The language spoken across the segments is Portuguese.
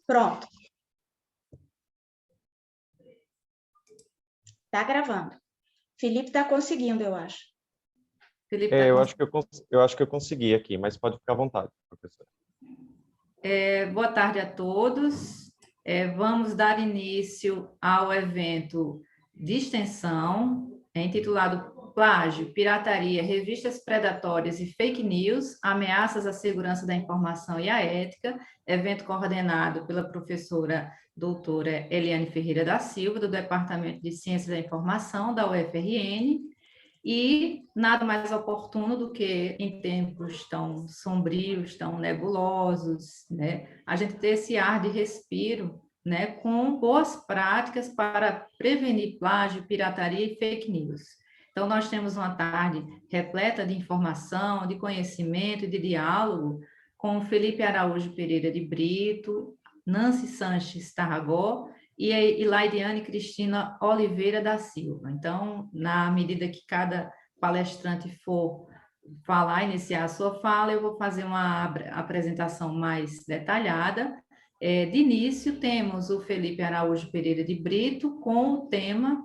Pronto. Tá gravando. Felipe está conseguindo, eu acho. Felipe eu acho que eu consegui aqui, mas pode ficar à vontade, professora. Boa tarde a todos. Vamos dar início ao evento de extensão, intitulado Plágio, Pirataria, Revistas Predatórias e Fake News, Ameaças à Segurança da Informação e à Ética, evento coordenado pela professora doutora Eliane Ferreira da Silva, do Departamento de Ciências da Informação da UFRN, e nada mais oportuno do que em tempos tão sombrios, tão nebulosos, né, a gente ter esse ar de respiro, né, com boas práticas para prevenir plágio, pirataria e fake news. Então, nós temos uma tarde repleta de informação, de conhecimento e de diálogo com Felipe Araújo Pereira de Brito, Nancy Sanches Tarragó e Laidiane Cristina Oliveira da Silva. Então, na medida que cada palestrante for falar, iniciar a sua fala, eu vou fazer uma apresentação mais detalhada. De início, temos o Felipe Araújo Pereira de Brito com o tema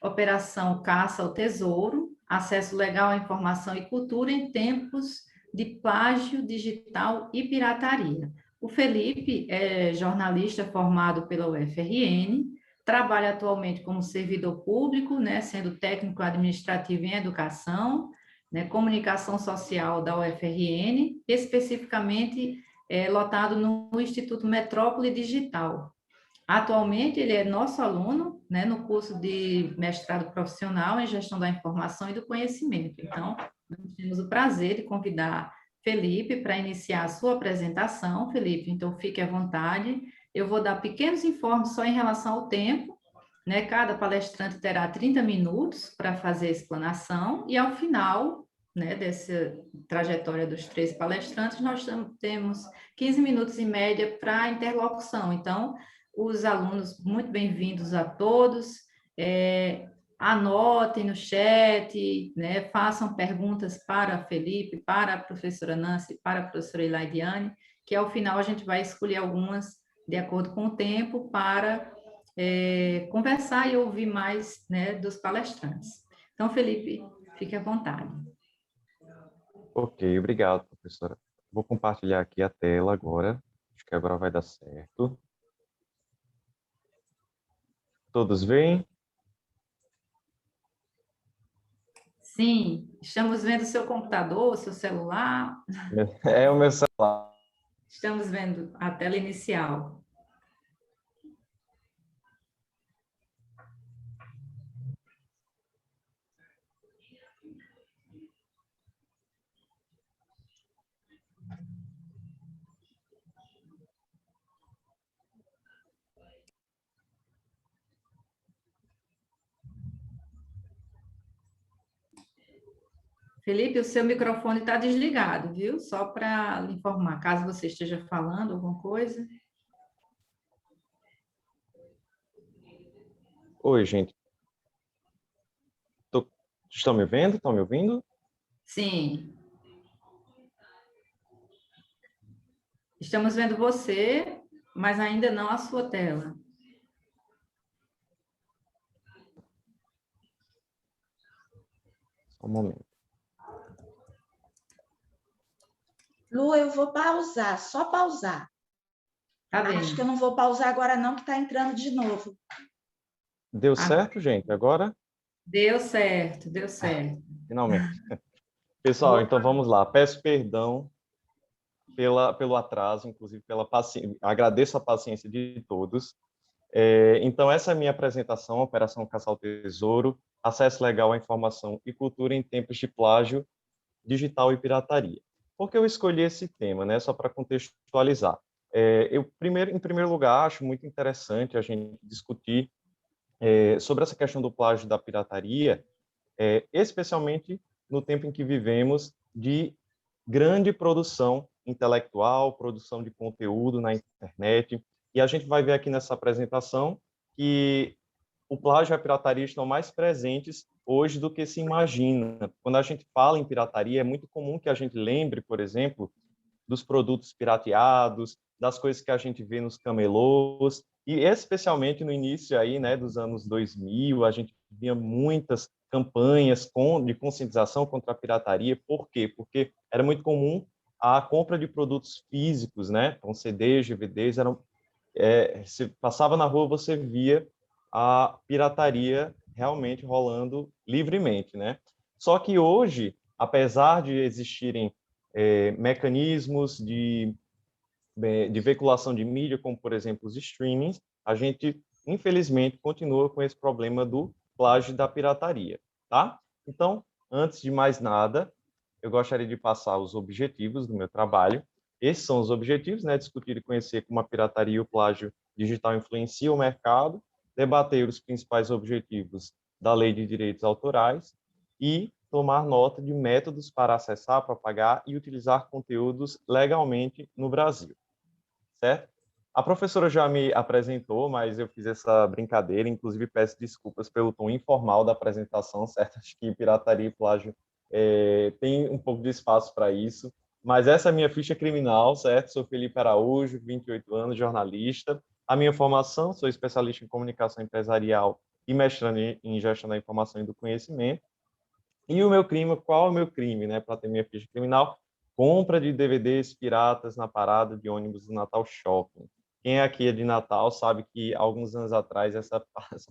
Operação Caça ao Tesouro, acesso legal à informação e cultura em tempos de plágio digital e pirataria. O Felipe é jornalista formado pela UFRN, trabalha atualmente como servidor público, né, sendo técnico administrativo em educação, né, comunicação social da UFRN, especificamente lotado no Instituto Metrópole Digital. Atualmente, ele é nosso aluno, né, no curso de mestrado profissional em gestão da informação e do conhecimento. Então, nós temos o prazer de convidar Felipe para iniciar a sua apresentação. Felipe, então fique à vontade. Eu vou dar pequenos informes só em relação ao tempo, né? Cada palestrante terá 30 minutos para fazer a explanação e ao final, né, dessa trajetória dos 3 palestrantes, nós temos 15 minutos em média para interlocução. Então, os alunos, muito bem-vindos a todos. Anotem no chat, né, façam perguntas para a Felipe, para a professora Nancy, para a professora Elaidiane, que ao final a gente vai escolher algumas de acordo com o tempo para conversar e ouvir mais, né, dos palestrantes. Então, Felipe, fique à vontade. Ok, obrigado, professora. Vou compartilhar aqui a tela agora. Acho que agora vai dar certo. Todos veem? Sim, estamos vendo o seu computador, o seu celular. É o meu celular. Estamos vendo a tela inicial. Felipe, o seu microfone está desligado, viu? Só para lhe informar, caso você esteja falando alguma coisa. Oi, gente. Estão me vendo? Estão me ouvindo? Sim. Estamos vendo você, mas ainda não a sua tela. Só um momento. Lu, eu vou pausar, só pausar. Tá bem. Acho que eu não vou pausar agora não, que está entrando de novo. Deu certo, gente? Agora? Deu certo, deu certo. Finalmente. Pessoal, então vamos lá. Peço perdão pelo atraso, inclusive pela paciência. Agradeço a paciência de todos. Então, essa é a minha apresentação, Operação Caça ao Tesouro, acesso legal à informação e cultura em tempos de plágio, digital e pirataria. Por que eu escolhi esse tema, né? Só para contextualizar. Em primeiro lugar, acho muito interessante a gente discutir sobre essa questão do plágio e da pirataria, especialmente no tempo em que vivemos de grande produção intelectual, produção de conteúdo na internet, e a gente vai ver aqui nessa apresentação que o plágio e a pirataria estão mais presentes hoje do que se imagina. Quando a gente fala em pirataria, é muito comum que a gente lembre, por exemplo, dos produtos pirateados, das coisas que a gente vê nos camelôs, e especialmente no início aí, né, dos anos 2000, a gente via muitas campanhas de conscientização contra a pirataria. Por quê? Porque era muito comum a compra de produtos físicos, né? Então, CDs, DVDs, se passava na rua, você via a pirataria realmente rolando livremente, né? Só que hoje, apesar de existirem mecanismos de veiculação de mídia, como, por exemplo, os streamings, a gente, infelizmente, continua com esse problema do plágio e da pirataria, tá? Então, antes de mais nada, eu gostaria de passar os objetivos do meu trabalho. Esses são os objetivos, né? Discutir e conhecer como a pirataria e o plágio digital influenciam o mercado, debater os principais objetivos da Lei de Direitos Autorais e tomar nota de métodos para acessar, propagar e utilizar conteúdos legalmente no Brasil, certo? A professora já me apresentou, mas eu fiz essa brincadeira, inclusive peço desculpas pelo tom informal da apresentação, certo? Acho que pirataria e plágio tem um pouco de espaço para isso, mas essa é a minha ficha criminal, certo? Sou Felipe Araújo, 28 anos, jornalista. A minha formação, sou especialista em comunicação empresarial e mestrando em gestão da informação e do conhecimento. E o meu crime, qual é o meu crime, né? Para ter minha ficha criminal, compra de DVDs piratas na parada de ônibus do Natal Shopping. Quem aqui é de Natal sabe que alguns anos atrás essa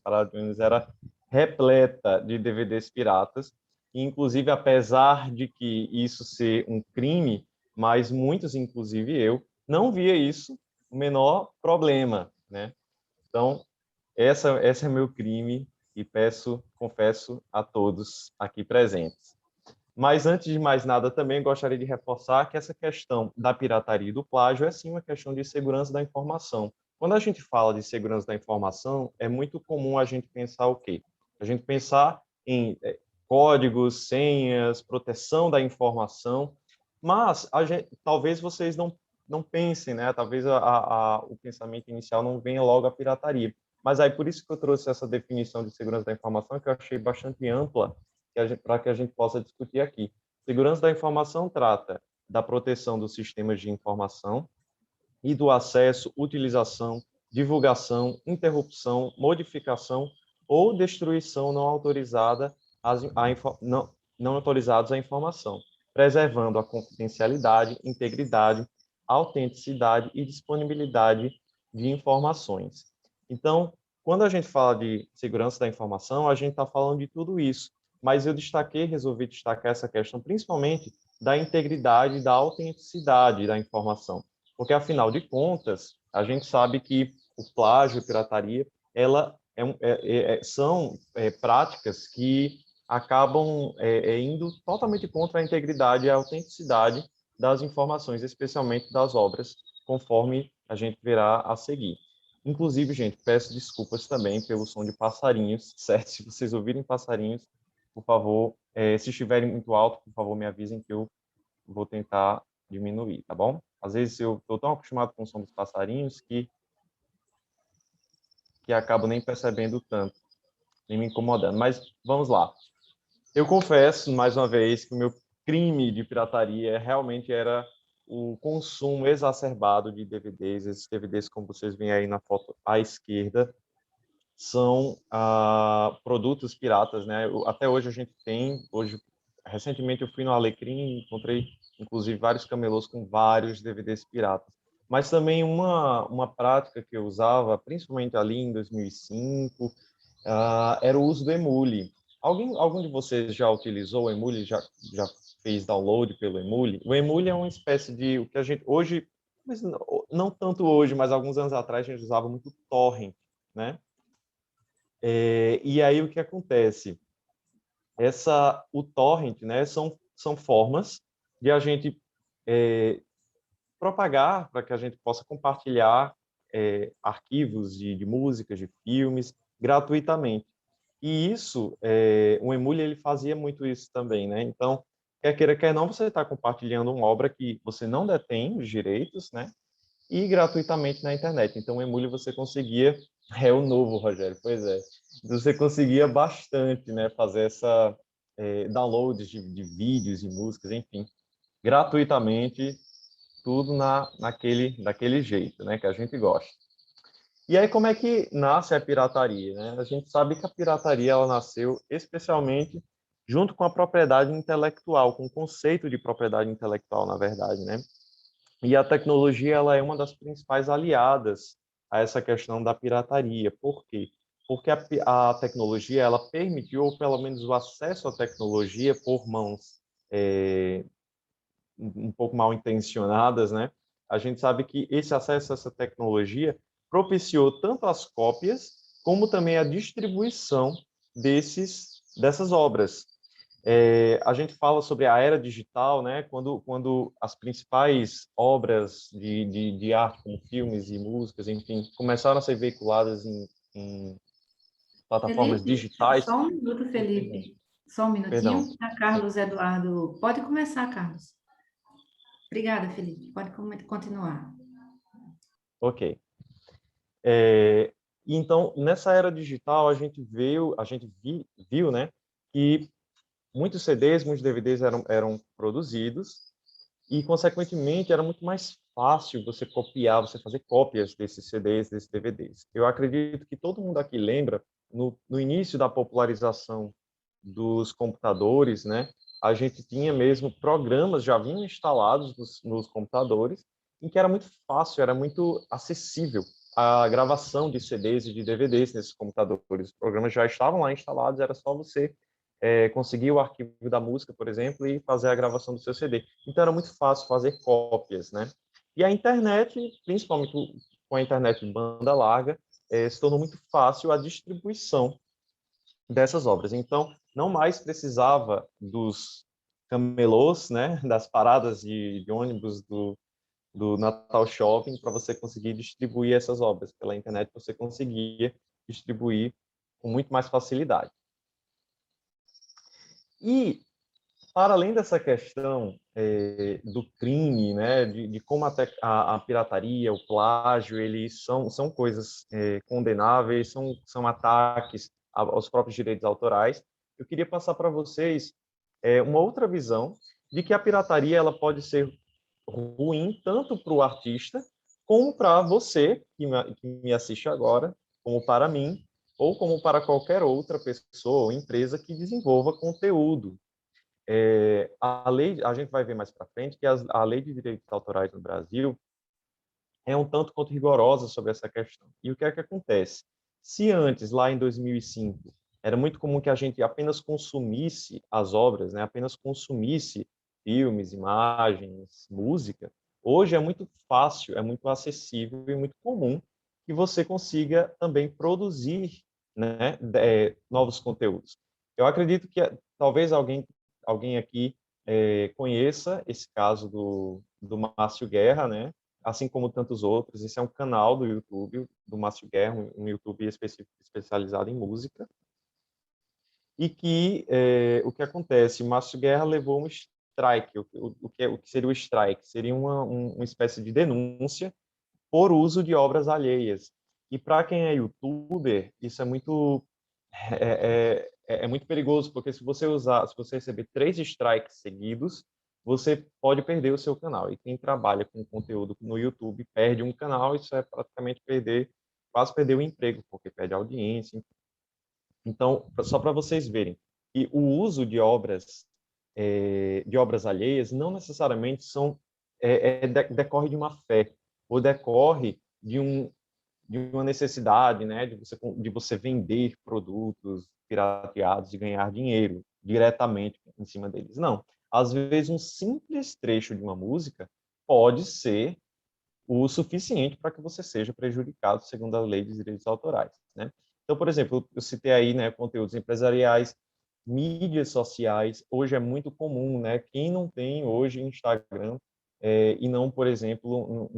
parada de ônibus era repleta de DVDs piratas. E, inclusive, apesar de que isso ser um crime, mas muitos, inclusive eu, não via isso o menor problema, né? Então, essa é meu crime e confesso a todos aqui presentes. Mas, antes de mais nada, também gostaria de reforçar que essa questão da pirataria e do plágio é, sim, uma questão de segurança da informação. Quando a gente fala de segurança da informação, é muito comum a gente pensar o quê? A gente pensar em códigos, senhas, proteção da informação, mas talvez vocês não pensem, né? Talvez o pensamento inicial não venha logo a pirataria. Mas aí, por isso que eu trouxe essa definição de segurança da informação, que eu achei bastante ampla, para que a gente possa discutir aqui. Segurança da informação trata da proteção dos sistemas de informação e do acesso, utilização, divulgação, interrupção, modificação ou destruição não autorizada não autorizados à informação, preservando a confidencialidade, integridade, autenticidade e disponibilidade de informações. Então, quando a gente fala de segurança da informação, a gente está falando de tudo isso, mas eu resolvi destacar essa questão principalmente da integridade e da autenticidade da informação, porque, afinal de contas, a gente sabe que o plágio e a pirataria são práticas que acabam indo totalmente contra a integridade e a autenticidade das informações, especialmente das obras, conforme a gente verá a seguir. Inclusive, gente, peço desculpas também pelo som de passarinhos, certo? Se vocês ouvirem passarinhos, por favor, se estiverem muito alto, por favor, me avisem que eu vou tentar diminuir, tá bom? Às vezes eu estou tão acostumado com o som dos passarinhos que acabo nem percebendo tanto, nem me incomodando. Mas vamos lá. Eu confesso, mais uma vez, que o meu crime de pirataria realmente era o consumo exacerbado de DVDs. Esses DVDs, como vocês veem aí na foto à esquerda, são produtos piratas, né? Até hoje a gente tem, recentemente eu fui no Alecrim, encontrei inclusive vários camelôs com vários DVDs piratas. Mas também uma prática que eu usava, principalmente ali em 2005, era o uso do Emule. Algum de vocês já utilizou o Emule, já fez download pelo Emule? O Emule é uma espécie de o que a gente hoje, mas não tanto hoje, mas alguns anos atrás a gente usava muito torrent, né? E aí o que acontece? O torrent, né, são formas de a gente propagar para que a gente possa compartilhar arquivos de músicas, de filmes, gratuitamente. E isso, o Emule ele fazia muito isso também, né? Então, quer queira, quer não, você está compartilhando uma obra que você não detém os direitos, né? E gratuitamente na internet. Então, o Emule você conseguia... É o novo, Rogério, pois é. Você conseguia bastante, né? Fazer downloads de vídeos e músicas, enfim, gratuitamente tudo daquele jeito, né, que a gente gosta. E aí, como é que nasce a pirataria, né? A gente sabe que a pirataria ela nasceu especialmente junto com a propriedade intelectual, com o conceito de propriedade intelectual, na verdade, né? E a tecnologia ela é uma das principais aliadas a essa questão da pirataria. Por quê? Porque a tecnologia ela permitiu, ou pelo menos o acesso à tecnologia por mãos um pouco mal intencionadas, né? A gente sabe que esse acesso a essa tecnologia propiciou tanto as cópias como também a distribuição dessas obras. A gente fala sobre a era digital, né? Quando as principais obras de arte, como filmes e músicas, enfim, começaram a ser veiculadas em plataformas Felipe, digitais. só um minuto, Oh, perdão, Felipe. Só um perdão. minutinho. A Sim, Carlos Eduardo. Pode começar, Carlos. Obrigada, Felipe. Pode continuar. ok. É, então, nessa era digital, a gente viu, né, que muitos CDs, muitos DVDs eram produzidos e, consequentemente, era muito mais fácil você copiar, você fazer cópias desses CDs, desses DVDs. Eu acredito que todo mundo aqui lembra, no início da popularização dos computadores, né, a gente tinha mesmo programas, já vinham instalados nos computadores, em que era muito fácil, era muito acessível a gravação de CDs e de DVDs nesses computadores. Os programas já estavam lá instalados, era só você conseguir o arquivo da música, por exemplo, e fazer a gravação do seu CD. Então era muito fácil fazer cópias, né? E a internet, principalmente com a internet de banda larga, se tornou muito fácil a distribuição dessas obras. Então, não mais precisava dos camelôs, né, das paradas de ônibus do Natal Shopping para você conseguir distribuir essas obras. Pela internet você conseguia distribuir com muito mais facilidade. E, para além dessa questão do crime, né, de como a pirataria, o plágio, eles são coisas condenáveis, são ataques aos próprios direitos autorais, eu queria passar para vocês uma outra visão de que a pirataria ela pode ser ruim tanto para o artista como para você que me assiste agora, como para mim, ou como para qualquer outra pessoa ou empresa que desenvolva conteúdo. A gente vai ver mais para frente que a lei de direitos autorais no Brasil é um tanto quanto rigorosa sobre essa questão. E o que é que acontece? Se antes, lá em 2005, era muito comum que a gente apenas consumisse as obras, né, apenas consumisse filmes, imagens, música, hoje é muito fácil, é muito acessível e muito comum que você consiga também produzir, né, novos conteúdos. Eu acredito que talvez alguém aqui conheça esse caso do Márcio Guerra, né? Assim como tantos outros. Esse é um canal do YouTube, do Márcio Guerra, um YouTube especializado em música. E que o que acontece? Márcio Guerra levou um strike. O que seria o strike? Seria uma espécie de denúncia por uso de obras alheias. E para quem é youtuber, isso é muito perigoso, porque se você receber 3 strikes seguidos, você pode perder o seu canal. E quem trabalha com conteúdo no YouTube perde um canal, isso é praticamente quase perder o emprego, porque perde a audiência. Então, só para vocês verem, e o uso de obras alheias não necessariamente decorre de uma fé, ou decorre de uma necessidade, né, de você vender produtos pirateados e ganhar dinheiro diretamente em cima deles. Não. Às vezes, um simples trecho de uma música pode ser o suficiente para que você seja prejudicado segundo a lei de direitos autorais, né? Então, por exemplo, eu citei aí, né, conteúdos empresariais, mídias sociais. Hoje é muito comum, né? Quem não tem hoje Instagram e não, por exemplo,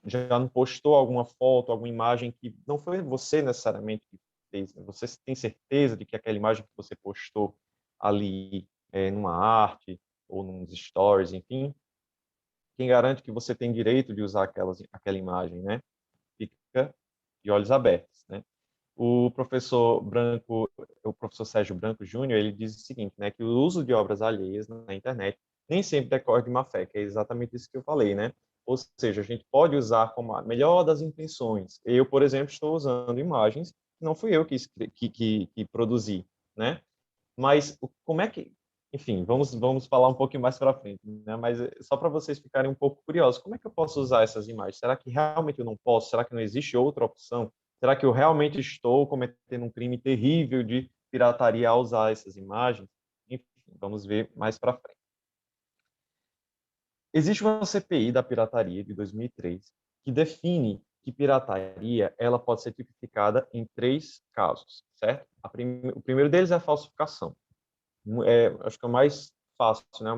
já não postou alguma foto, alguma imagem que não foi você necessariamente que fez, né? Você tem certeza de que aquela imagem que você postou ali numa arte ou nos stories, enfim, quem garante que você tem direito de usar aquela imagem, né? Fica de olhos abertos, né? O professor Sérgio Branco Júnior, ele diz o seguinte, né, que o uso de obras alheias na internet nem sempre decorre de má fé, que é exatamente isso que eu falei, né? Ou seja, a gente pode usar como a melhor das intenções. Eu, por exemplo, estou usando imagens que não fui eu que produzi, né? Mas como é que, enfim, vamos falar um pouquinho mais para frente, né? Mas só para vocês ficarem um pouco curiosos, como é que eu posso usar essas imagens? Será que realmente eu não posso? Será que não existe outra opção? Será que eu realmente estou cometendo um crime terrível de pirataria ao usar essas imagens? Enfim, vamos ver mais para frente. Existe uma CPI da pirataria de 2003 que define que pirataria ela pode ser tipificada em 3 casos, certo? O primeiro deles é a falsificação. Acho que é o mais fácil, né?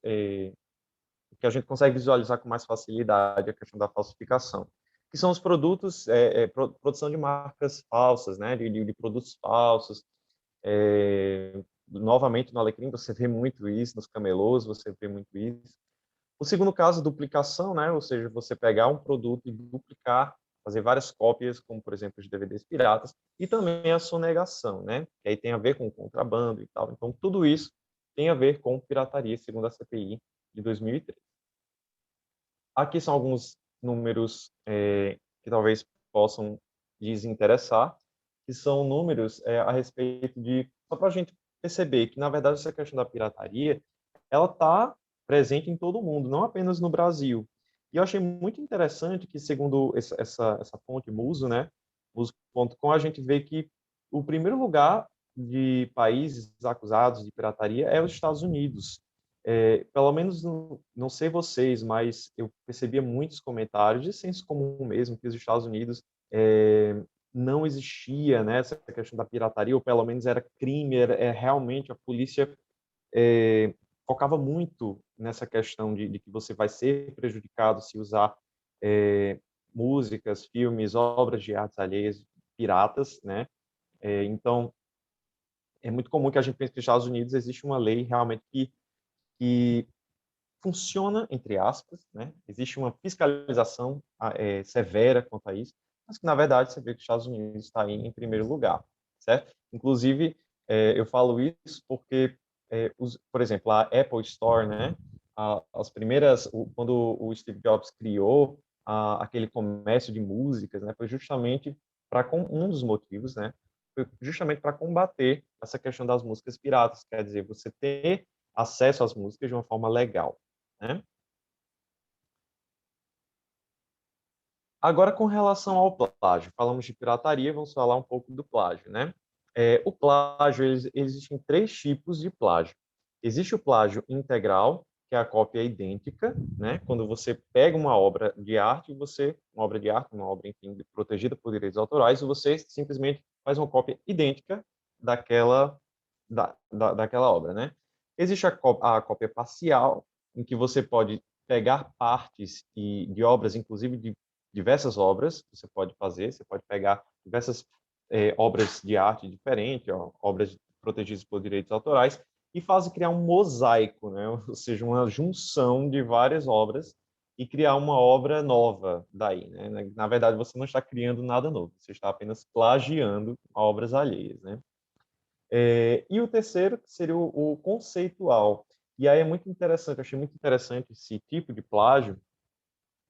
Que a gente consegue visualizar com mais facilidade a questão da falsificação, que são os produtos, produção de marcas falsas, né? De produtos falsos. Novamente, no Alecrim, você vê muito isso, nos camelôs, você vê muito isso. O segundo caso, duplicação, né? Ou seja, você pegar um produto e duplicar, fazer várias cópias, como, por exemplo, os DVDs piratas, e também a sonegação, né? Que aí tem a ver com contrabando e tal. Então, tudo isso tem a ver com pirataria, segundo a CPI de 2003. Aqui são alguns números que talvez possam desinteressar, que são números a respeito de... Só para a gente perceber que, na verdade, essa questão da pirataria, ela está presente em todo o mundo, não apenas no Brasil. E eu achei muito interessante que, segundo essa fonte Muso, né, Muso.com, a gente vê que o primeiro lugar de países acusados de pirataria é os Estados Unidos. Pelo menos, não sei vocês, mas eu percebia muitos comentários de senso comum mesmo, que os Estados Unidos não existia, né, essa questão da pirataria, ou pelo menos era crime, realmente a polícia focava muito nessa questão de que você vai ser prejudicado se usar músicas, filmes, obras de artes alheias piratas, né? Então, é muito comum que a gente pense que nos Estados Unidos existe uma lei realmente que funciona, entre aspas, né? Existe uma fiscalização severa quanto a isso, mas que, na verdade, você vê que os Estados Unidos está aí em primeiro lugar, certo? Inclusive, eu falo isso porque, por exemplo, a Apple Store, né? As primeiras, quando o Steve Jobs criou aquele comércio de músicas, né? Foi justamente um dos motivos, né? Foi justamente para combater essa questão das músicas piratas, quer dizer, você ter acesso às músicas de uma forma legal, né? Agora, com relação ao plágio, falamos de pirataria, vamos falar um pouco do plágio, né? O plágio, existem 3 tipos de plágio. Existe o plágio integral, que é a cópia idêntica, né? Quando você pega uma obra de arte, uma obra, enfim, protegida por direitos autorais, e você simplesmente faz uma cópia idêntica daquela obra, né? Existe a cópia parcial, em que você pode pegar partes de obras, inclusive de diversas obras, você pode pegar diversas obras de arte diferentes, obras protegidas por direitos autorais, e criar um mosaico, né? Ou seja, uma junção de várias obras e criar uma obra nova daí, né? Na verdade, você não está criando nada novo, você está apenas plagiando obras alheias, né? E o terceiro seria o conceitual. E aí é muito interessante, eu achei muito interessante esse tipo de plágio,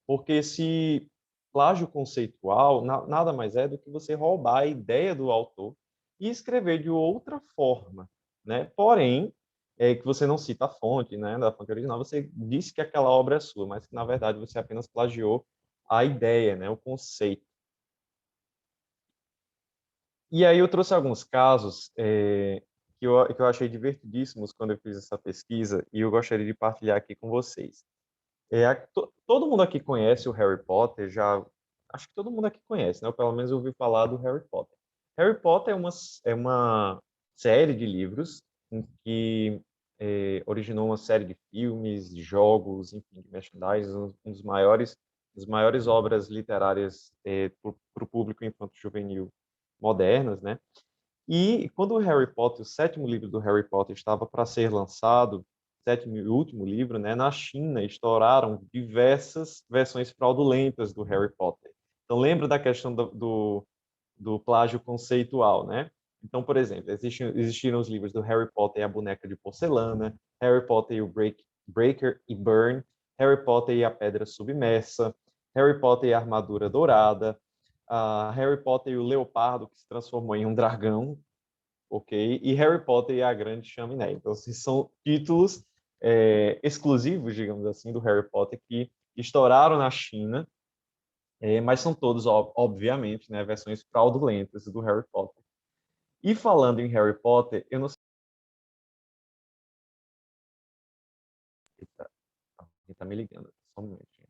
porque esse plágio conceitual nada mais é do que você roubar a ideia do autor e escrever de outra forma, né? Porém, que você não cita a fonte, né, da fonte original, você disse que aquela obra é sua, mas que na verdade você apenas plagiou a ideia, né, o conceito. E aí eu trouxe alguns casos que eu achei divertidíssimos quando eu fiz essa pesquisa e eu gostaria de partilhar aqui com vocês. Todo mundo aqui conhece o Harry Potter, acho que todo mundo aqui conhece, né? Ou pelo menos ouviu falar do Harry Potter. Harry Potter é uma série de livros em que originou uma série de filmes, de jogos, enfim, de merchandising, um das maiores obras literárias para o público infanto-juvenil modernas, né? E quando o Harry Potter, o 7º livro do Harry Potter estava para ser lançado, 7º e último livro, né, na China estouraram diversas versões fraudulentas do Harry Potter. Então lembra da questão do plágio conceitual, né? Então, por exemplo, existiram os livros do Harry Potter e a Boneca de Porcelana, Harry Potter e o Breaker e Burn, Harry Potter e a Pedra Submersa, Harry Potter e a Armadura Dourada, Harry Potter e o Leopardo, que se transformou em um dragão, ok? E Harry Potter e a Grande Chaminé. Então, esses são títulos exclusivos, digamos assim, do Harry Potter, que estouraram na China, mas são todos, obviamente, né, versões fraudulentas do Harry Potter. E falando em Harry Potter, eu não sei... Eita, alguém tá me ligando, só um minutinho.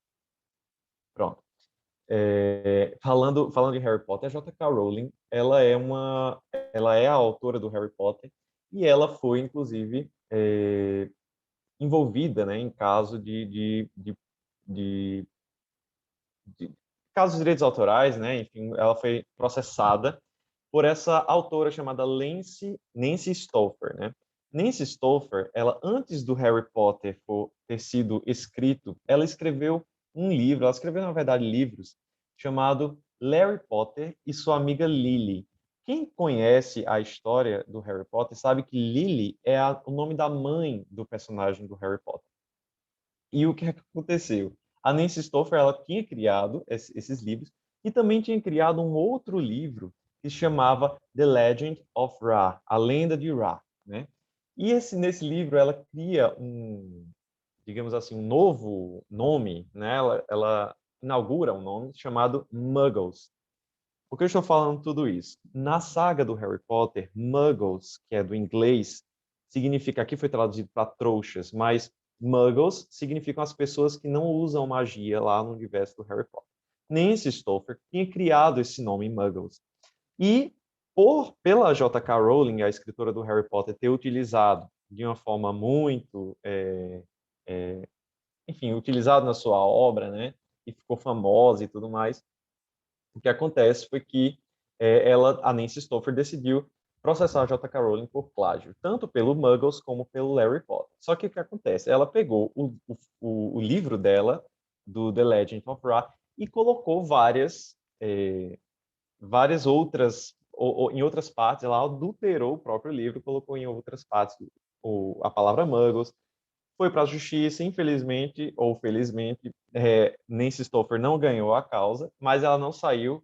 Pronto. Falando de Harry Potter, a J.K. Rowling, ela é a autora do Harry Potter e ela foi, inclusive, envolvida, né, em caso de casos de direitos autorais, né, enfim, ela foi processada por essa autora chamada Nancy Stoffer, né? Nancy Stoffer, ela antes do Harry Potter ter sido escrito, ela escreveu um livro, ela escreveu na verdade livros chamado Larry Potter e sua amiga Lily. Quem conhece a história do Harry Potter sabe que Lily é o nome da mãe do personagem do Harry Potter. E o que é que aconteceu? A Nancy Stoffer, ela tinha criado esses livros e também tinha criado um outro livro que se chamava The Legend of Ra, a Lenda de Ra, né? E nesse livro ela cria digamos assim, um novo nome, né? Ela inaugura um nome chamado Muggles. Por que eu estou falando tudo isso? Na saga do Harry Potter, Muggles, que é do inglês, significa, aqui foi traduzido para trouxas, mas Muggles significam as pessoas que não usam magia lá no universo do Harry Potter. Nancy Stoffer tinha criado esse nome Muggles. E pela J.K. Rowling, a escritora do Harry Potter, ter utilizado de uma forma muito, enfim, utilizado na sua obra, né? E ficou famosa e tudo mais. O que acontece foi que a Nancy Stoffer decidiu processar a J.K. Rowling por plágio, tanto pelo Muggles como pelo Harry Potter. Só que o que acontece? Ela pegou o livro dela, do The Legend of Ra, e colocou várias outras, em outras partes, ela adulterou o próprio livro, colocou em outras partes a palavra Muggles, foi para a justiça, infelizmente ou felizmente, Nancy Stoffer não ganhou a causa, mas ela não saiu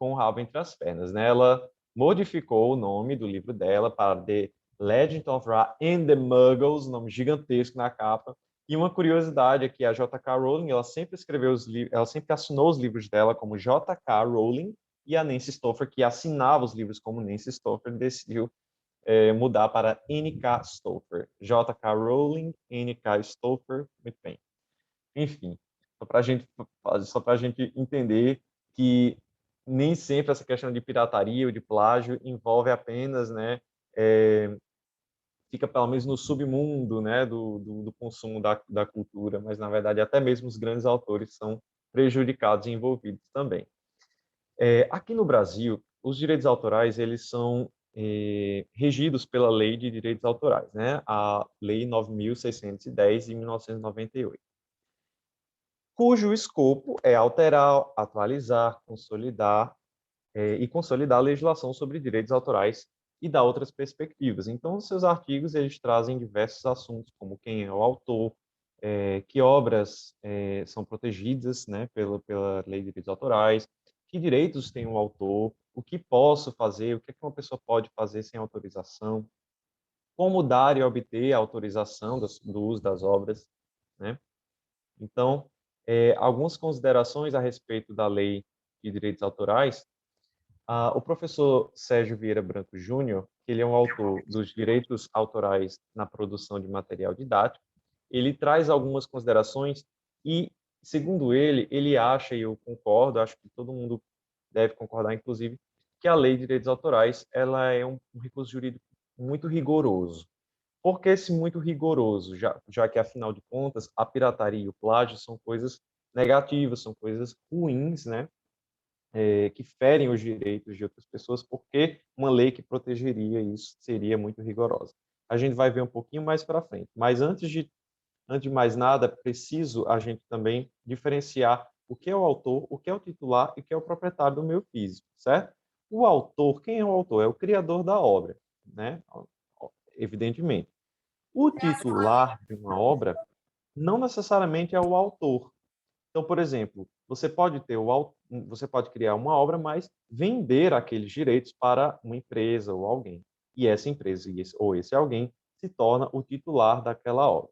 com o rabo entre as pernas, né? Ela modificou o nome do livro dela para The Legend of Ra and the Muggles, nome gigantesco na capa. E uma curiosidade é que a J.K. Rowling, ela sempre escreveu ela sempre assinou os livros dela como J.K. Rowling, e a Nancy Stoffer, que assinava os livros como Nancy Stoffer, decidiu mudar para N.K. Stoffer. J.K. Rowling, N.K. Stoffer, muito bem. Enfim, só para a gente entender que nem sempre essa questão de pirataria ou de plágio envolve apenas, né, fica pelo menos no submundo, né, do consumo da cultura, mas na verdade até mesmo os grandes autores são prejudicados e envolvidos também. Aqui no Brasil, os direitos autorais eles são regidos pela Lei de Direitos Autorais, né, a Lei 9.610 de 1998. Cujo escopo é alterar, atualizar, consolidar e consolidar a legislação sobre direitos autorais e dar outras perspectivas. Então, os seus artigos eles trazem diversos assuntos, como quem é o autor, que obras são protegidas, né, pela Lei de Direitos Autorais, que direitos tem o autor, o que posso fazer, o que é que uma pessoa pode fazer sem autorização, como dar e obter a autorização do uso das obras, né? Então, algumas considerações a respeito da Lei de Direitos Autorais. O professor Sérgio Vieira Branco Júnior, que ele é um autor dos direitos autorais na produção de material didático, ele traz algumas considerações e, segundo ele acha, e eu concordo, acho que todo mundo deve concordar, inclusive, que a Lei de Direitos Autorais ela é um recurso jurídico muito rigoroso. Por que esse muito rigoroso? Já que, afinal de contas, a pirataria e o plágio são coisas negativas, são coisas ruins, né? Que ferem os direitos de outras pessoas, porque uma lei que protegeria isso seria muito rigorosa. A gente vai ver um pouquinho mais para frente. Mas antes de mais nada, preciso a gente também diferenciar o que é o autor, o que é o titular e o que é o proprietário do meio físico, certo? O autor, quem é o autor? É o criador da obra, né? Evidentemente. O titular de uma obra não necessariamente é o autor. Então, por exemplo, você pode criar uma obra, mas vender aqueles direitos para uma empresa ou alguém. E essa empresa ou esse alguém se torna o titular daquela obra.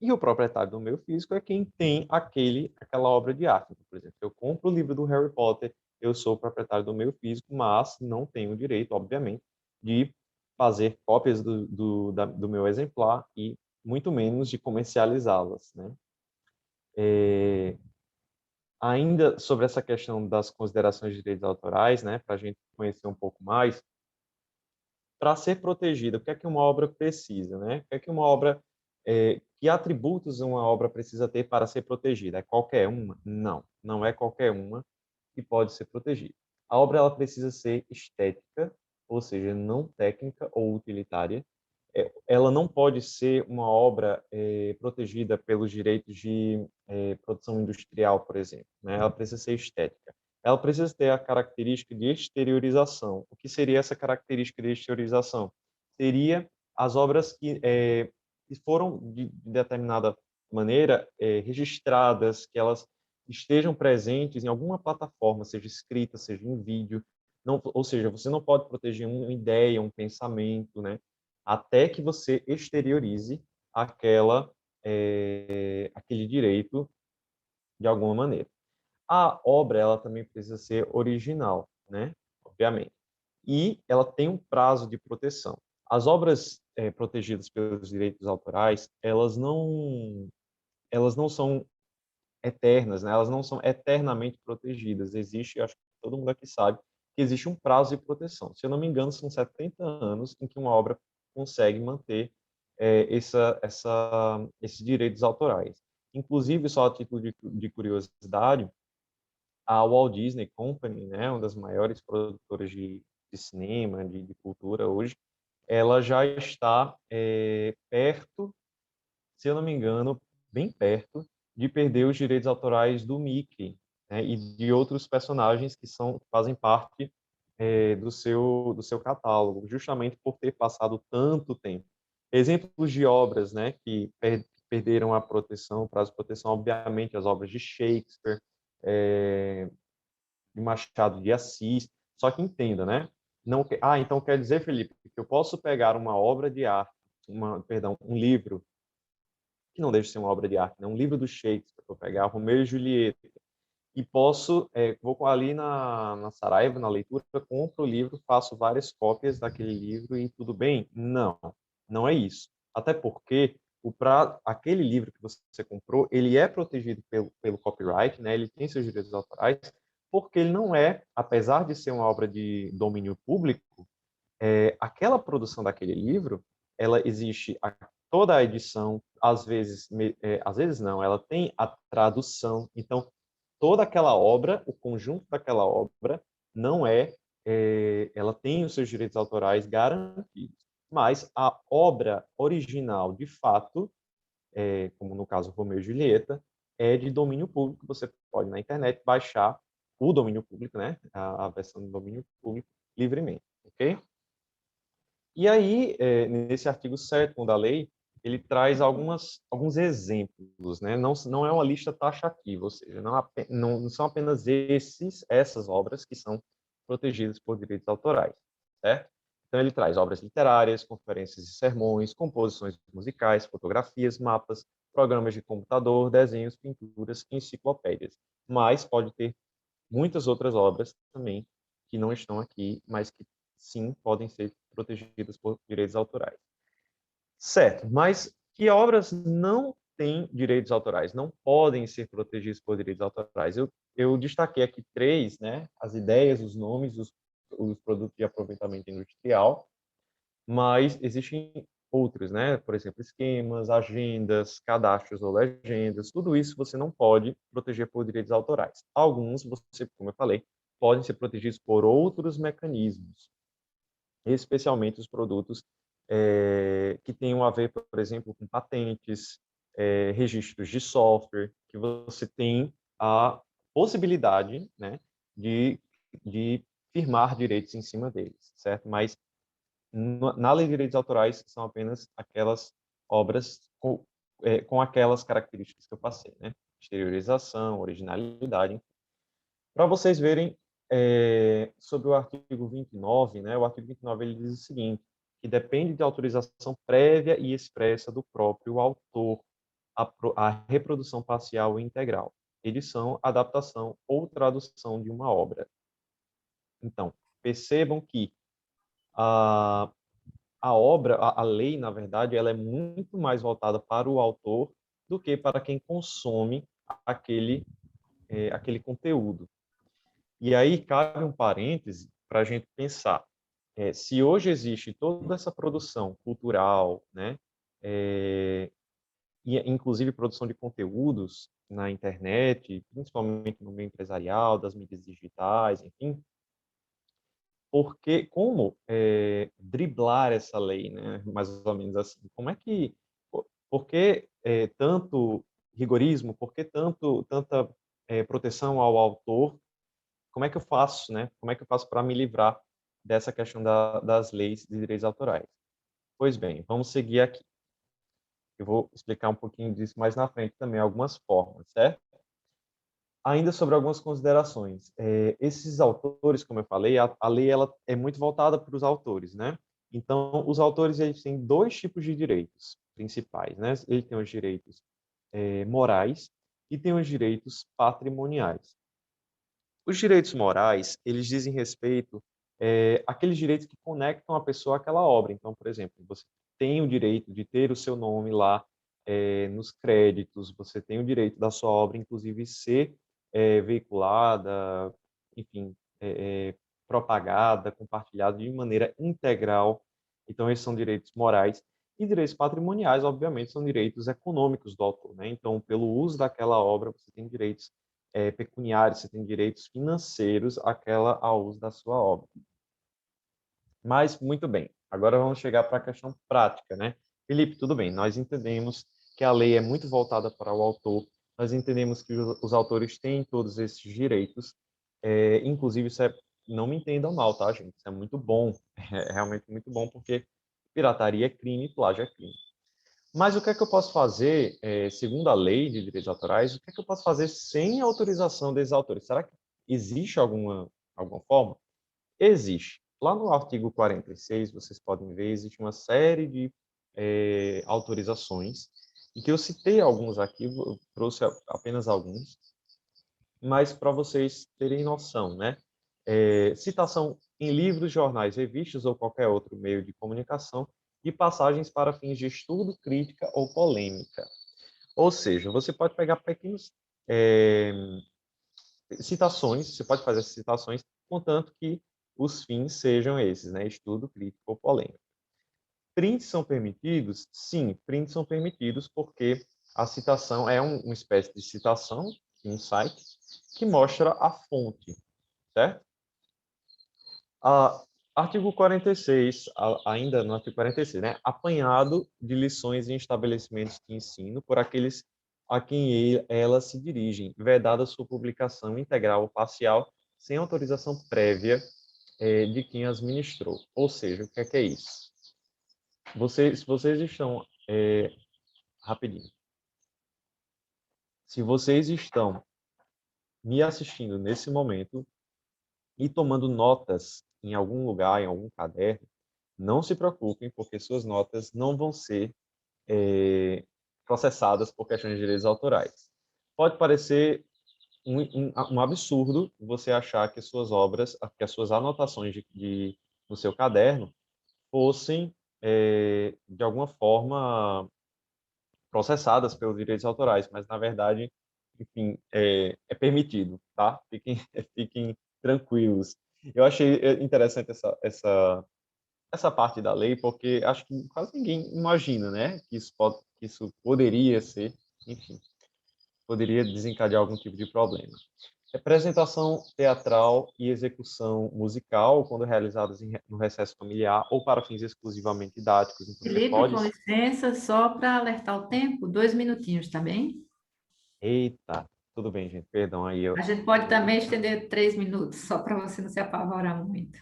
E o proprietário do meio físico é quem tem aquela obra de arte. Por exemplo, eu compro o livro do Harry Potter, eu sou o proprietário do meio físico, mas não tenho o direito, obviamente, de fazer cópias do meu exemplar e muito menos de comercializá-las, né? Ainda sobre essa questão das considerações de direitos autorais, né, para a gente conhecer um pouco mais, para ser protegida, o que é que uma obra precisa, né? O que é que uma obra, que atributos uma obra precisa ter para ser protegida? É qualquer uma? Não, não é qualquer uma que pode ser protegida. A obra ela precisa ser estética, ou seja, não técnica ou utilitária. Ela não pode ser uma obra protegida pelos direitos de produção industrial, por exemplo, né? Ela precisa ser estética. Ela precisa ter a característica de exteriorização. O que seria essa característica de exteriorização? Seria as obras que foram, de determinada maneira, registradas, que elas estejam presentes em alguma plataforma, seja escrita, seja em vídeo. Não, ou seja, você não pode proteger uma ideia, um pensamento, né? Até que você exteriorize aquele direito de alguma maneira. A obra ela também precisa ser original, né? Obviamente. E ela tem um prazo de proteção. As obras protegidas pelos direitos autorais, elas não são eternas, né? Elas não são eternamente protegidas. Existe, acho que todo mundo aqui sabe, que existe um prazo de proteção. Se eu não me engano, são 70 anos em que uma obra consegue manter esses direitos autorais. Inclusive, só a título de curiosidade, a Walt Disney Company, né, uma das maiores produtoras de cinema, de cultura hoje, ela já está perto, se eu não me engano, bem perto de perder os direitos autorais do Mickey, né, e de outros personagens que fazem parte do seu catálogo, justamente por ter passado tanto tempo. Exemplos de obras, né, que perderam a proteção, o prazo de proteção, obviamente, as obras de Shakespeare, de Machado de Assis. Só que entenda, né? Não, então quer dizer, Felipe, que eu posso pegar uma obra de arte, um livro, que não deixa de ser uma obra de arte, né? Um livro do Shakespeare, vou pegar Romeu e Julieta, e posso, vou ali na Saraiva, na leitura, compro o livro, faço várias cópias daquele livro e tudo bem? Não, não é isso. Até porque aquele livro que você comprou, ele é protegido pelo copyright, né? Ele tem seus direitos autorais, porque ele não é, apesar de ser uma obra de domínio público, aquela produção daquele livro, ela existe toda a edição, às vezes não, ela tem a tradução. Então, toda aquela obra, o conjunto daquela obra, não ela tem os seus direitos autorais garantidos. Mas a obra original, de fato, como no caso Romeu e Julieta, é de domínio público. Você pode na internet baixar o domínio público, né? A versão do domínio público livremente, ok? E aí, nesse artigo 7º da lei, ele traz alguns exemplos, né? Não é uma lista taxativa, ou seja, não são apenas essas obras que são protegidas por direitos autorais, certo? Então, ele traz obras literárias, conferências e sermões, composições musicais, fotografias, mapas, programas de computador, desenhos, pinturas, enciclopédias. Mas pode ter muitas outras obras também que não estão aqui, mas que sim podem ser protegidas por direitos autorais. Certo, mas que obras não têm direitos autorais, não podem ser protegidas por direitos autorais? Eu destaquei aqui 3, né? As ideias, os nomes, os produtos de aproveitamento industrial, mas existem outros, né? Por exemplo, esquemas, agendas, cadastros ou legendas, tudo isso você não pode proteger por direitos autorais. Alguns, como eu falei, podem ser protegidos por outros mecanismos, especialmente os produtos que tenham a ver, por exemplo, com patentes, registros de software, que você tem a possibilidade, né, de firmar direitos em cima deles, certo? Mas na lei de direitos autorais são apenas aquelas obras com aquelas características que eu passei, né? Exteriorização, originalidade. Para vocês verem, sobre o artigo 29, né? O artigo 29 ele diz o seguinte, que depende de autorização prévia e expressa do próprio autor a reprodução parcial ou integral, edição, adaptação ou tradução de uma obra. Então, percebam que a obra, a lei, na verdade, ela é muito mais voltada para o autor do que para quem consome aquele conteúdo. E aí cabe um parêntese para a gente pensar. Se hoje existe toda essa produção cultural, né, e inclusive produção de conteúdos na internet, principalmente no meio empresarial, das mídias digitais, enfim, porque como driblar essa lei, né? Mais ou menos assim. Como é que, por que tanto rigorismo, por que tanta proteção ao autor? Como é que eu faço, né? Como é que eu faço para me livrar dessa questão das leis de direitos autorais? Pois bem, vamos seguir aqui. Eu vou explicar um pouquinho disso mais na frente também, algumas formas, certo? Ainda sobre algumas considerações. Esses autores, como eu falei, a lei ela é muito voltada para os autores, né? Então, os autores eles têm dois tipos de direitos principais, né? Eles têm os direitos morais e têm os direitos patrimoniais. Os direitos morais, eles dizem respeito àqueles direitos que conectam a pessoa àquela obra. Então, por exemplo, você tem o direito de ter o seu nome lá nos créditos, você tem o direito da sua obra, inclusive, ser veiculada, enfim, propagada, compartilhada de maneira integral. Então, esses são direitos morais. E direitos patrimoniais, obviamente, são direitos econômicos do autor, né? Então, pelo uso daquela obra, você tem direitos pecuniários, você tem direitos financeiros ao uso da sua obra. Mas, muito bem, agora vamos chegar para a questão prática, né? Felipe, tudo bem, nós entendemos que a lei é muito voltada para o autor, nós entendemos que os autores têm todos esses direitos, inclusive isso não me entendam mal, tá, gente? Isso é muito bom, é realmente muito bom, porque pirataria é crime e plágio é crime. Mas o que é que eu posso fazer, segundo a lei de direitos autorais, o que é que eu posso fazer sem autorização desses autores? Será que existe alguma forma? Existe. Lá no artigo 46, vocês podem ver, existe uma série de autorizações, e que eu citei alguns aqui, eu trouxe apenas alguns, mas para vocês terem noção, né? Citação em livros, jornais, revistas ou qualquer outro meio de comunicação e passagens para fins de estudo, crítica ou polêmica. Ou seja, você pode pegar pequenas citações, você pode fazer essas citações, contanto que os fins sejam esses, né? Estudo, crítica ou polêmica. Prints são permitidos? Sim, prints são permitidos porque a citação é uma espécie de citação em um site que mostra a fonte, certo? Artigo 46, ainda no artigo 46, né? Apanhado de lições em estabelecimentos de ensino por aqueles a quem elas se dirigem, vedada sua publicação integral ou parcial, sem autorização prévia de quem as ministrou. Ou seja, o que é isso? Se vocês estão... rapidinho. Se vocês estão me assistindo nesse momento e tomando notas em algum lugar, em algum caderno, não se preocupem, porque suas notas não vão ser processadas por questões de direitos autorais. Pode parecer um absurdo você achar que suas obras, que as suas anotações no seu caderno fossem, de alguma forma, processadas pelos direitos autorais, mas, na verdade, enfim, é permitido, tá? Fiquem tranquilos. Eu achei interessante essa parte da lei, porque acho que quase ninguém imagina, né, que isso poderia ser, enfim, poderia desencadear algum tipo de problema. Representação teatral e execução musical, quando realizadas no recesso familiar ou para fins exclusivamente didáticos. Então, você Felipe, pode... com licença, só para alertar o tempo, 2 minutinhos, tá bem? Eita, tudo bem, gente, perdão aí. A gente pode também estender 3 minutos, só para você não se apavorar muito.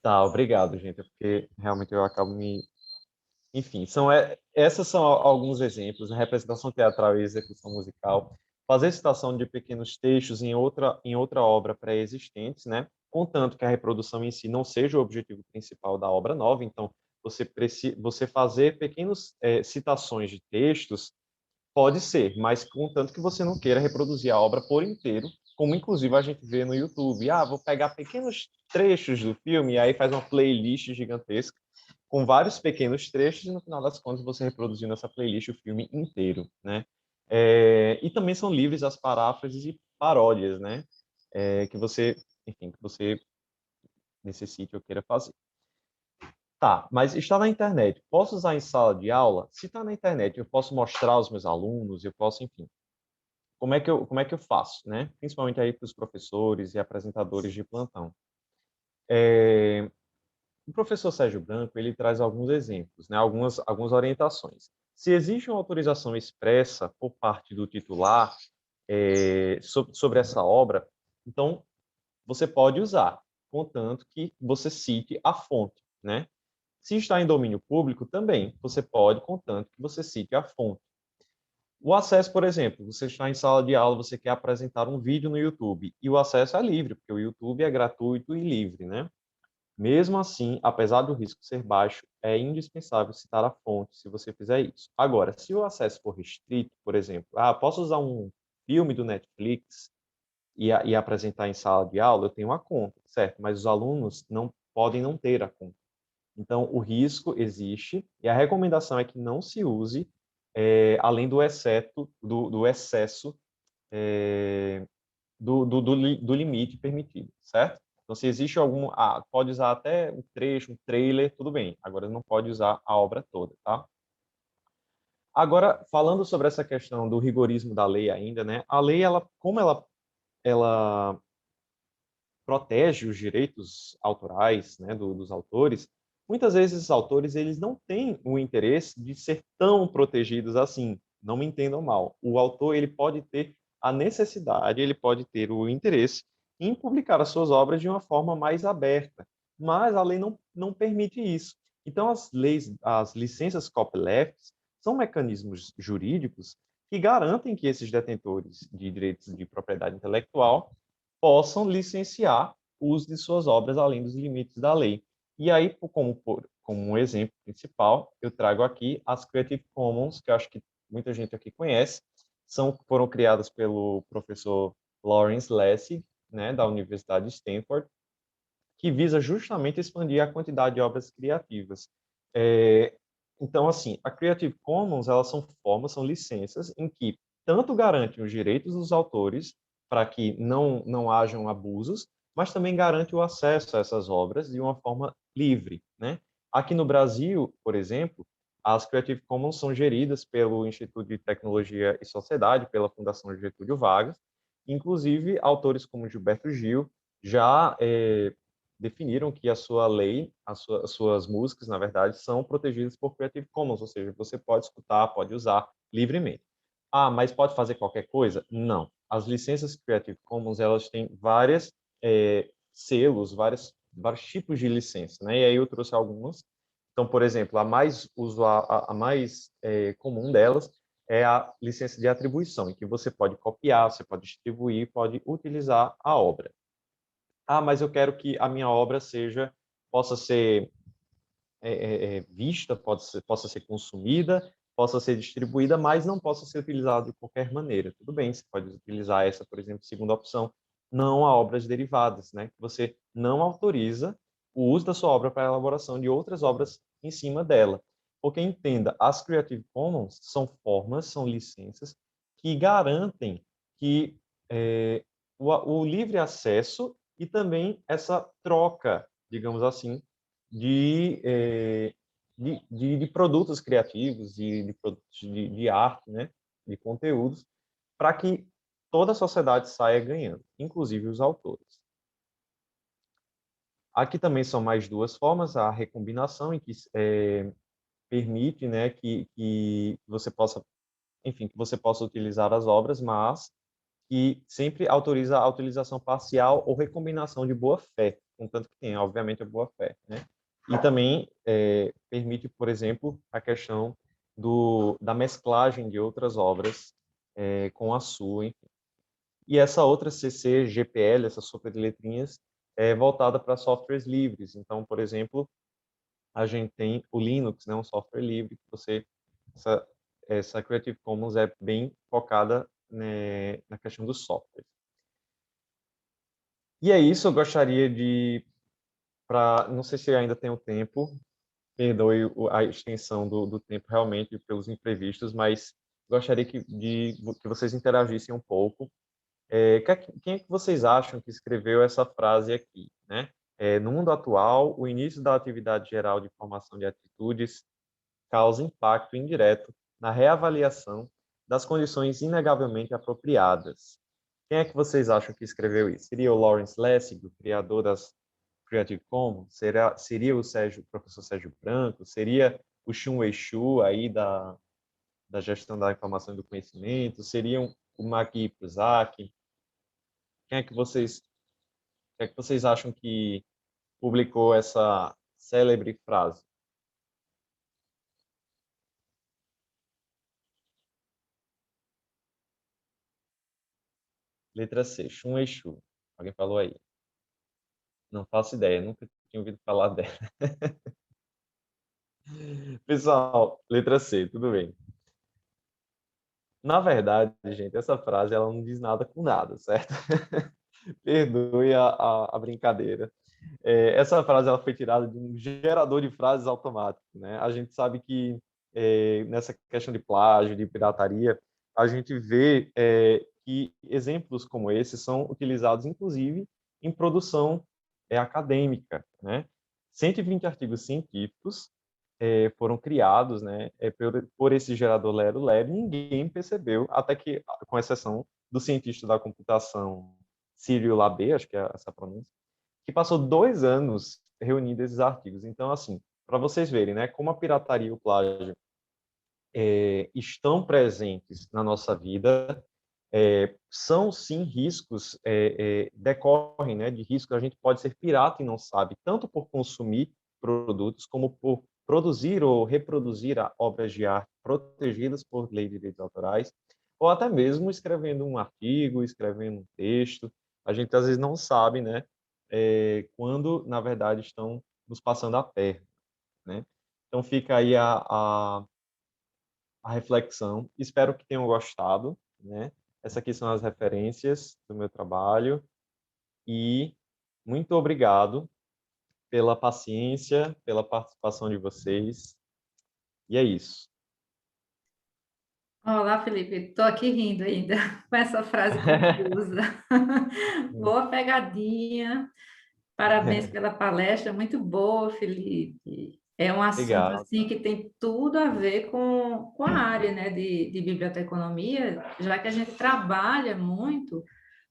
Tá, obrigado, gente, porque realmente eu acabo me... Enfim, Essas são alguns exemplos, né? Representação teatral e execução musical, fazer citação de pequenos textos em outra obra pré-existente, né? Contanto que a reprodução em si não seja o objetivo principal da obra nova. Então, você fazer pequenas citações de textos pode ser, mas contanto que você não queira reproduzir a obra por inteiro, como inclusive a gente vê no YouTube. Ah, vou pegar pequenos trechos do filme e aí faz uma playlist gigantesca com vários pequenos trechos e no final das contas você reproduziu nessa playlist o filme inteiro, né? E também são livres as paráfrases e paródias, né? Que você, enfim, que você necessite ou queira fazer. Tá, mas está na internet. Posso usar em sala de aula? Se está na internet, eu posso mostrar aos meus alunos, eu posso, enfim. Como é que eu faço, né? Principalmente aí para os professores e apresentadores de plantão. O professor Sérgio Branco, ele traz alguns exemplos, né? Algumas orientações. Se existe uma autorização expressa por parte do titular sobre essa obra, então você pode usar, contanto que você cite a fonte, né? Se está em domínio público, também você pode, contanto que você cite a fonte. O acesso, por exemplo, você está em sala de aula, você quer apresentar um vídeo no YouTube, e o acesso é livre, porque o YouTube é gratuito e livre, né? Mesmo assim, apesar do risco ser baixo, é indispensável citar a fonte se você fizer isso. Agora, se o acesso for restrito, por exemplo, posso usar um filme do Netflix e apresentar em sala de aula, eu tenho uma conta, certo? Mas os alunos não podem não ter a conta. Então, o risco existe e a recomendação é que não se use além do excesso do limite permitido, certo? Então, se existe pode usar até um trecho, um trailer, tudo bem. Agora, não pode usar a obra toda, tá? Agora, falando sobre essa questão do rigorismo da lei ainda, né? A lei, como ela protege os direitos autorais, né, dos autores, muitas vezes os autores eles não têm o interesse de ser tão protegidos assim. Não me entendam mal. O autor ele pode ter a necessidade, ele pode ter o interesse em publicar as suas obras de uma forma mais aberta, mas a lei não permite isso. Então as licenças copyleft são mecanismos jurídicos que garantem que esses detentores de direitos de propriedade intelectual possam licenciar o uso de suas obras além dos limites da lei. E aí, como um exemplo principal, eu trago aqui as Creative Commons, que eu acho que muita gente aqui conhece, foram criadas pelo professor Lawrence Lessig, né, da Universidade de Stanford, que visa justamente expandir a quantidade de obras criativas. Então, assim, a Creative Commons, elas são licenças em que tanto garantem os direitos dos autores para que não hajam abusos, mas também garante o acesso a essas obras de uma forma livre, né? Aqui no Brasil, por exemplo, as Creative Commons são geridas pelo Instituto de Tecnologia e Sociedade, pela Fundação Getúlio Vargas. Inclusive, autores como Gilberto Gil já definiram que a sua lei, as suas músicas, na verdade, são protegidas por Creative Commons, ou seja, você pode escutar, pode usar livremente. Mas pode fazer qualquer coisa? Não. As licenças Creative Commons, elas têm vários selos, vários tipos de licença, né? E aí eu trouxe algumas. Então, por exemplo, a mais comum delas é a licença de atribuição, em que você pode copiar, você pode distribuir, pode utilizar a obra. Mas eu quero que a minha obra possa ser vista, possa ser consumida, possa ser distribuída, mas não possa ser utilizada de qualquer maneira. Tudo bem, você pode utilizar essa, por exemplo, segunda opção, não a obras derivadas, né? Você não autoriza o uso da sua obra para a elaboração de outras obras em cima dela. Porque entenda, as Creative Commons são licenças que garantem que o livre acesso e também essa troca, digamos assim, de, de produtos criativos, de produtos de arte, né, de conteúdos, para que toda a sociedade saia ganhando, inclusive os autores. Aqui também são mais duas formas, a recombinação, em que permite, né, que você possa, enfim, que você possa utilizar as obras, mas que sempre autoriza a utilização parcial ou recombinação de boa-fé, contanto que tenha, obviamente, a boa-fé, né? E também permite, por exemplo, a questão da mesclagem de outras obras com a sua, enfim. E essa outra CC GPL, essa sopa de letrinhas, é voltada para softwares livres. Então, por exemplo, a gente tem o Linux, né, um software livre, que essa Creative Commons é bem focada, né, na questão do software. E é isso, eu gostaria não sei se ainda tenho tempo, perdoe a extensão do tempo realmente pelos imprevistos, mas gostaria que vocês interagissem um pouco. Quem é que vocês acham que escreveu essa frase aqui, né? No mundo atual, o início da atividade geral de formação de atitudes causa impacto indireto na reavaliação das condições inegavelmente apropriadas. Quem é que vocês acham que escreveu isso? Seria o Lawrence Lessig, o criador das Creative Commons? Seria o professor Sérgio Branco? Seria o Shun-Wei Shu aí da gestão da informação e do conhecimento? Seriam o Maki Pruzak? Quem é que vocês acham que publicou essa célebre frase? Letra C, Shun Exu. Alguém falou aí? Não faço ideia, nunca tinha ouvido falar dela. Pessoal, letra C, tudo bem. Na verdade, gente, essa frase ela não diz nada com nada, certo? Perdoe a brincadeira. Essa frase ela foi tirada de um gerador de frases automático, né? A gente sabe que nessa questão de plágio, de pirataria, a gente vê que exemplos como esse são utilizados, inclusive, em produção acadêmica, né? 120 artigos científicos foram criados, né, por esse gerador Lero Lab, ninguém percebeu, até que, com exceção do cientista da computação Cyril Labé, acho que é essa a pronúncia, que passou 2 anos reunindo esses artigos. Então, assim, para vocês verem, né, como a pirataria e o plágio estão presentes na nossa vida, são sim riscos, decorrem, né, de risco. A gente pode ser pirata e não sabe, tanto por consumir produtos como por produzir ou reproduzir obras de arte protegidas por lei de direitos autorais, ou até mesmo escrevendo um artigo, escrevendo um texto. A gente às vezes não sabe, né, quando na verdade estão nos passando a perna, né? Então fica aí a reflexão. Espero que tenham gostado, né? Essas aqui são as referências do meu trabalho e muito obrigado pela paciência, pela participação de vocês. E é isso. Olá, Felipe. Estou aqui rindo ainda com essa frase confusa. Boa pegadinha. Parabéns pela palestra, muito boa, Felipe. É um assunto Obrigado. assim que tem tudo a ver com a área, né, de biblioteconomia, já que a gente trabalha muito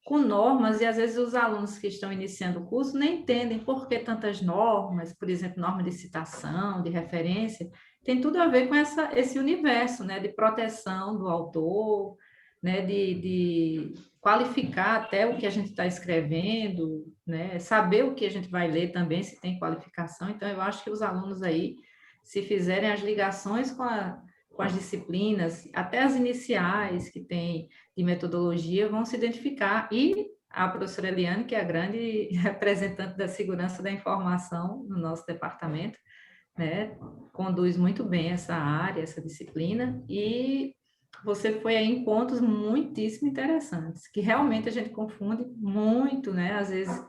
com normas e às vezes os alunos que estão iniciando o curso nem entendem por que tantas normas, por exemplo, norma de citação, de referência, tem tudo a ver com esse universo, né, de proteção do autor, né, de qualificar até o que a gente está escrevendo, né, saber o que a gente vai ler também, se tem qualificação. Então, eu acho que os alunos aí, se fizerem as ligações com as disciplinas, até as iniciais que tem de metodologia, vão se identificar. E a professora Eliane, que é a grande representante da segurança da informação no nosso departamento, né, conduz muito bem essa área, essa disciplina, e você foi aí em pontos muitíssimo interessantes, que realmente a gente confunde muito, né, às vezes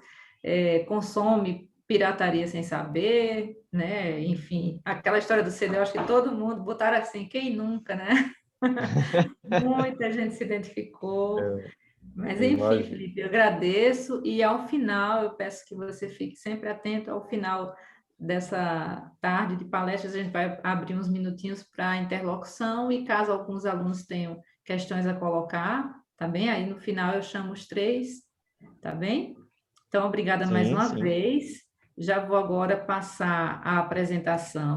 consome pirataria sem saber, né, enfim, aquela história do CD, eu acho que todo mundo botaram assim, quem nunca, né? Muita gente se identificou, mas Eu enfim, imagino. Felipe, eu agradeço e ao final eu peço que você fique sempre atento ao final dessa tarde de palestras, a gente vai abrir uns minutinhos para interlocução e caso alguns alunos tenham questões a colocar, tá bem? Aí no final eu chamo os 3, tá bem? Então, obrigada mais Sim, uma sim. vez. Já vou agora passar a apresentação